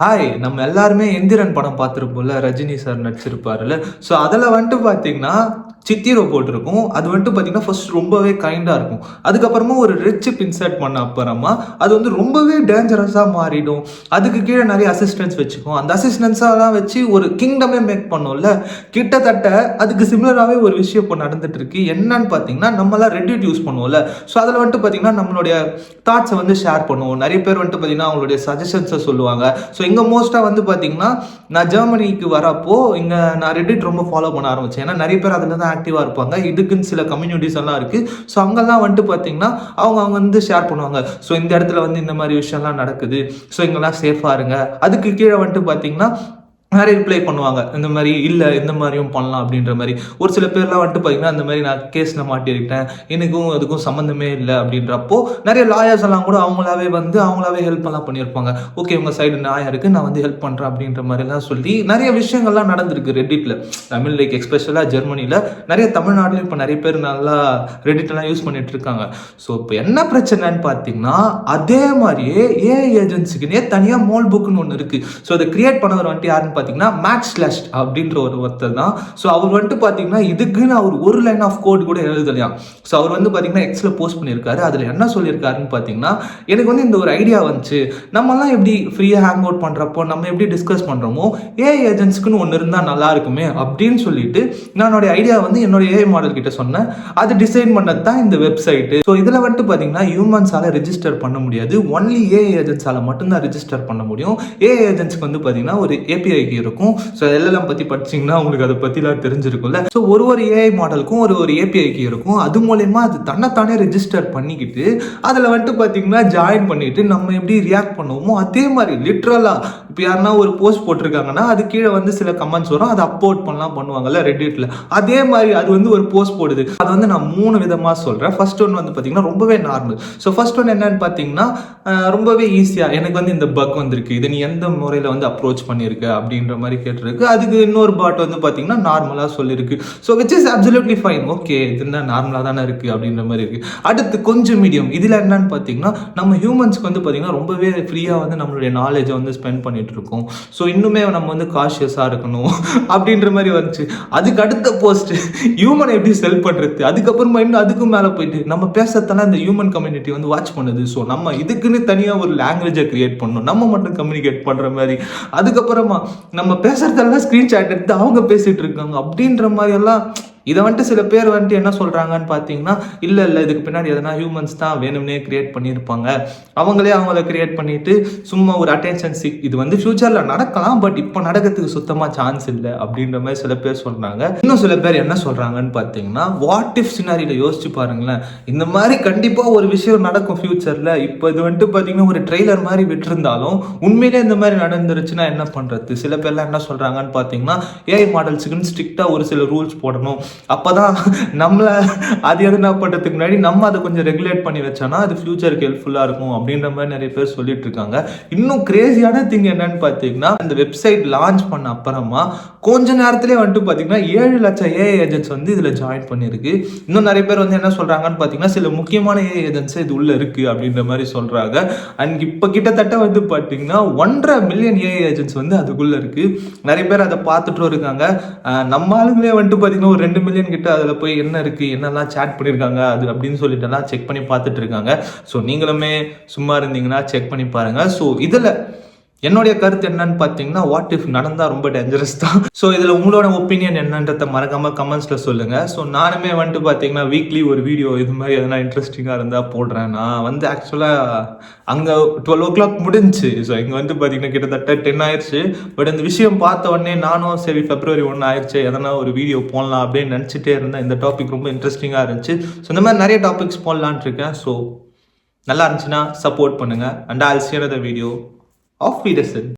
Hi! நம்ம எல்லாருமே எந்திரன் படம் பார்த்திருப்போம்ல. ரஜினி சார் நடிச்சிருப்பாருல்ல. ஸோ அதில வந்துட்டு பார்த்தீங்கன்னா, சித்தி ரோபோட் இருக்கும். அது வந்துட்டு பார்த்தீங்கன்னா, ஃபர்ஸ்ட் ரொம்பவே கைண்டா இருக்கும். அதுக்கப்புறமா ஒரு ரெட் சிப் இன்சர்ட் பண்ண அப்புறமா, அது வந்து ரொம்பவே டேஞ்சரஸா மாறிடும். அதுக்கு கீழ நெறைய அசிஸ்டன்ட்ஸ் வச்சுக்கும். அந்த அசிஸ்டன்ட்ஸலாம் வச்சு ஒரு கிங்டமே மேக் பண்ணோம்ல. கிட்டத்தட்ட அதுக்கு சிமிலராவே ஒரு விஷயம் இப்போ நடந்துட்டு இருக்கு. என்னன்னு பார்த்தீங்கன்னா, நம்மலாம் ரெடிட் யூஸ் பண்ணுவோம்ல. ஸோ அதில வந்துட்டு பார்த்தீங்கன்னா, நம்மளுடைய தாட்ஸ வந்து ஷேர் பண்ணுவோம். நெறைய பேர் வந்துட்டு பார்த்தீங்கன்னா, அவங்களுடைய சஜஷன்ஸ சொல்லுவாங்க. ஸோ இங்க மோஸ்ட்டா வந்து பார்த்தீங்கன்னா, நான் ஜெர்மனிக்கு வரப்போ, இங்க நான் ரெடிட் ரொம்ப ஃபாலோ பண்ண ஆரம்பிச்சேன். ஏன்னா நெறைய பேர் அதில தான் ஆக்டிவா இருப்பாங்க. இதுக்குன்னு சில கம்யூனிட்டீஸ் எல்லாம் இருக்கு. ஸோ அங்கலாம் வந்துட்டு பார்த்தீங்கன்னா, அவங்க வந்து ஷேர் பண்ணுவாங்க. ஸோ இந்த இடத்துல வந்து இந்த மாரி விஷயம்லாம் நடக்குது. ஸோ இங்கலாம் சேஃபா இருங்க. அதுக்கு கீழ வந்துட்டு பார்த்தீங்கன்னா, நிறைய ரிப்ளை பண்ணுவாங்க. இந்த மாரி இல்ல இந்த மாரியும் பண்ணலாம் அப்படின்ற மாரி. ஒரு சில பேர்லாம் வந்துட்டு பார்த்தீங்கன்னா, இந்த மாரி நான் கேஸ்ல மாட்டியிருக்கேன். எனக்கும் அதுக்கும் சம்மந்தமே இல்ல அப்படின்றப்போ, நெறைய லாயர்ஸ் எல்லாம் கூட அவங்களாவே ஹெல்ப் எல்லாம் பண்ணியிருப்பாங்க. ஓகே உங்க சைடு நியாயம் இருக்கு. நான் வந்து ஹெல்ப் பண்றேன் அப்படின்ற மாரிலாம் சொல்லி நெறைய விஷயங்கள்லாம் நடந்திருக்கு ரெடிட்ல. தமிழ் லைக் எஸ்பெஷலா ஜெர்மனில நெறைய தமிழ்நாட்டிலும் இப்ப நெறைய பேர் நல்லா ரெடிட் எல்லாம் யூஸ் பண்ணிட்டு இருக்காங்க. ஸோ இப்ப என்ன பிரச்சனைன்னு பார்த்தீங்கன்னா, அதே மாரியே ஏஐ ஏஜென்சிக்குன்னே தனியா மோல் புக்னு ஒண்ணு இருக்கு. ஸோ அத கிரியேட் பண்ணவர் வந்துட்டு யாருன்னு பார்த்தீங்கன்னா மேக்ஸ் ஸ்லாஷ் அப்படின்ற ஒருத்தர் தான். ஸோ அவர் வந்துட்டு பார்த்தீங்கன்னா இதுக்குன்னு அவர் ஒரு லைன் ஆஃப் கோட் கூட எழுதலையாம். ஸோ அவர் வந்து பார்த்தீங்கன்னா எக்ஸ்ல போஸ்ட் பண்ணியிருக்காரு. அதில் என்ன சொல்லியிருக்காருன்னு பார்த்தீங்கன்னா, எனக்கு வந்து இந்த ஒரு ஐடியா வந்துச்சு. நம்மலாம் எப்படி ஃப்ரீயாக ஹேங் அவுட் பண்ணுறப்போ நம்ம எப்படி டிஸ்கஸ் பண்ணுறோமோ ஏஐ ஏஜென்ட்ஸ்க்குன்னு ஒன்று இருந்தால் நல்லா இருக்குமே அப்படின்னு சொல்லிட்டு நான் ஐடியா வந்து என்னோட ஏஐ மாடல் கிட்ட சொன்னேன். அது டிசைன் பண்ணது தான் இந்த வெப்சைட். ஸோ இதில் வந்துட்டு பார்த்தீங்கன்னா ஹியூமன்ஸால ரெஜிஸ்டர் பண்ண முடியாது. ஒன்லி ஏஐ ஏஜென்ட்ஸால மட்டும்தான் ரெஜிஸ்டர் பண்ண முடியும். ஏஐ ஏஜென்ட்ஸ்க்கு வந்து பார்த்தீங்கன்னா ஒரு ஏபிஐ இருக்கும். ஸோ எல்எல்எம் பத்தி படிச்சீங்கன்னா உங்களுக்கு அதை பத்திலாம் தெரிஞ்சிருக்கும்ல. ஸோ ஒரு ஏஐ மாடலுக்கும் ஒரு ஏபிஐ கீ இருக்கும். அது மூலயமா அது தன்னைத்தானே ரெஜிஸ்டர் பண்ணிக்கிட்டு அதில் வந்துட்டு பார்த்தீங்கன்னா ஜாயின் பண்ணிட்டு நம்ம எப்படி ரியாக்ட் பண்ணுவோமோ அதே மாதிரி லிட்ரலா இப்போ யாருன்னா ஒரு போஸ்ட் போட்டிருக்காங்கன்னா அது கீழே வந்து சில கமெண்ட்ஸ் வரும். அதை அப்லோட் பண்ணலாம் பண்ணுவாங்கல்ல ரெடிட்ல. அதே மாதிரி அது வந்து ஒரு போஸ்ட் போடுது. அது வந்து நான் 3 விதமா சொல்றேன். ஃபர்ஸ்ட் ஒன் வந்து பார்த்தீங்கன்னா ரொம்பவே நார்மல். ஸோ ஃபர்ஸ்ட் ஒன் என்னன்னு பார்த்தீங்கன்னா ரொம்பவே ஈஸியா எனக்கு வந்து இந்த பக் வந்திருக்கு. இதை நீ எந்த முறையில் வந்து அப்ரோச் பண்ணியிருக்க அப்படின்ற மாதிரி கேட்டிருக்கு. அதுக்கு இன்னொரு பாட் வந்து பார்த்தீங்கன்னா நார்மலாக சொல்லியிருக்கு. So which is absolutely fine. Okay இது என்ன நார்மலாக தானே இருக்குது அப்படின்ற மாதிரி இருக்குது. அடுத்து கொஞ்சம் மீடியம். இதில் என்னன்னு பார்த்தீங்கன்னா நம்ம ஹியூமன்ஸ்க்கு வந்து பார்த்தீங்கன்னா ரொம்பவே ஃப்ரீயாக வந்து நம்மளுடைய நாலேஜை வந்து ஸ்பெண்ட் பண்ணிட்டு இருக்கோம். ஸோ இன்னுமே நம்ம வந்து காஷியஸாக இருக்கணும் அப்படின்ற மாதிரி வந்துச்சு. அதுக்கு அடுத்த போஸ்ட் ஹியூமனை எப்படி செல் பண்ணுறது. அதுக்கப்புறமா இன்னும் அதுக்கும் மேலே போயிட்டு நம்ம பேசுறதெல்லாம் இந்த ஹியூமன் கம்யூனிட்டி வந்து வாட்ச் பண்ணுது. ஸோ நம்ம இதுக்குன்னு தனியாக ஒரு லாங்குவேஜை கிரியேட் பண்ணணும். நம்ம மட்டும் கம்யூனிகேட் பண்ணுற மாதிரி. அதுக்கப்புறமா நம்ம பேசுறதெல்லாம் ஸ்கிரீன்ஷாட் எடுத்து அவங்க பேசிட்டு இருக்காங்க அப்படின்ற மாதிரி எல்லாம். இதை வந்துட்டு சில பேர் வந்துட்டு என்ன சொல்றாங்கன்னு பார்த்தீங்கன்னா, இல்லை இதுக்கு பின்னாடி எதனா ஹியூமன்ஸ் தான் வேணும்னே கிரியேட் பண்ணியிருப்பாங்க. அவங்கள கிரியேட் பண்ணிட்டு சும்மா ஒரு அட்டென்ஷன் சிக். இது வந்து ஃபியூச்சர்ல நடக்கலாம். பட் இப்போ நடக்கிறதுக்கு சுத்தமா சான்ஸ் இல்லை அப்படின்ற மாதிரி சில பேர் சொல்றாங்க. இன்னும் சில பேர் என்ன சொல்றாங்கன்னு பார்த்தீங்கன்னா, வாட் இஃப் சினாரியில யோசிச்சு பாருங்களேன். இந்த மாதிரி கண்டிப்பா ஒரு விஷயம் நடக்கும் ஃபியூச்சர்ல. இப்போ இது வந்துட்டு பார்த்தீங்கன்னா ஒரு ட்ரெய்லர் மாதிரி விட்டுருந்தாலும் உண்மையிலே இந்த மாதிரி நடந்துருச்சுன்னா என்ன பண்றது. சில பேர்லாம் என்ன சொல்றாங்கன்னு பார்த்தீங்கன்னா, ஏஐ மாடல்ஸுக்குன்னு ஸ்ட்ரிக்டா ஒரு சில ரூல்ஸ் போடணும். அப்பதான் நம்மளை அது எதுனா பண்றதுக்கு முன்னாடி நம்ம அதை கொஞ்சம் ரெகுலேட் பண்ணி வச்சோம்னா அது ஃபியூச்சருக்கு ஹெல்ப்ஃபுல்லா இருக்கும் அப்படின்ற மாதிரி நிறைய பேர் சொல்லிட்டு இருக்காங்க. இன்னும் கிரேசியான திங் என்னன்னு பார்த்தீங்கன்னா, இந்த வெப்சைட் லான்ச் பண்ண அப்புறமா கொஞ்ச நேரத்திலே வந்துட்டு பார்த்தீங்கன்னா 7 லட்சம் ஏஐ ஏஜென்ட்ஸ் வந்து இதில் ஜாயின் பண்ணியிருக்கு. இன்னும் நிறைய பேர் வந்து என்ன சொல்றாங்கன்னு பார்த்தீங்கன்னா, சில முக்கியமான ஏஐ ஏஜென்ட்ஸ் இது உள்ள இருக்கு அப்படின்ற மாதிரி சொல்றாங்க. அண்ட் இப்போ கிட்டத்தட்ட வந்து பார்த்தீங்கன்னா 1.5 மில்லியன் ஏஐ ஏஜென்ட்ஸ் வந்து அதுக்குள்ள இருக்கு. நிறைய பேர் அதை பார்த்துட்டும் இருக்காங்க. நம்ம ஆளுங்களே வந்துட்டு பார்த்தீங்கன்னா ஒரு 2 மில்லியன் கிட்ட அதில் போய் என்ன இருக்கு என்னெல்லாம் சேட் பண்ணியிருக்காங்க அது அப்படின்னு சொல்லிட்டு எல்லாம் செக் பண்ணி பார்த்துட்டு இருக்காங்க. ஸோ நீங்களுமே சும்மா இருந்தீங்கன்னா செக் பண்ணி பாருங்க. ஸோ இதில் என்னுடைய கருத்து என்னன்னு பார்த்தீங்கன்னா, வாட் இஃப் நடந்தா ரொம்ப டேஞ்சரஸ் தான். ஸோ இதில் உங்களோட ஒப்பீனியன் என்னன்றதை மறக்காம கமெண்ட்ஸ்ல சொல்லுங்க. ஸோ நானுமே வந்துட்டு பார்த்தீங்கன்னா வீக்லி ஒரு வீடியோ இது மாதிரி எதனா இன்ட்ரெஸ்டிங்காக இருந்தால் போடுறேன். நான் வந்து ஆக்சுவலாக அங்கே 12 o'clock முடிஞ்சு. ஸோ இங்கே வந்து பார்த்தீங்கன்னா கிட்டத்தட்ட 10 ஆயிடுச்சு. பட் இந்த விஷயம் பார்த்த உடனே நானும் சரி February 1 ஆயிடுச்சு எதனா ஒரு வீடியோ போடலாம் அப்படின்னு நினச்சிட்டே இருந்தேன். இந்த டாபிக் ரொம்ப இன்ட்ரெஸ்டிங்காக இருந்துச்சு. ஸோ இந்த மாதிரி நிறைய டாபிக்ஸ் போடலான் இருக்கேன். ஸோ நல்லா இருந்துச்சுன்னா சப்போர்ட் பண்ணுங்க. And I'll share the video. Auf Wiedersehen.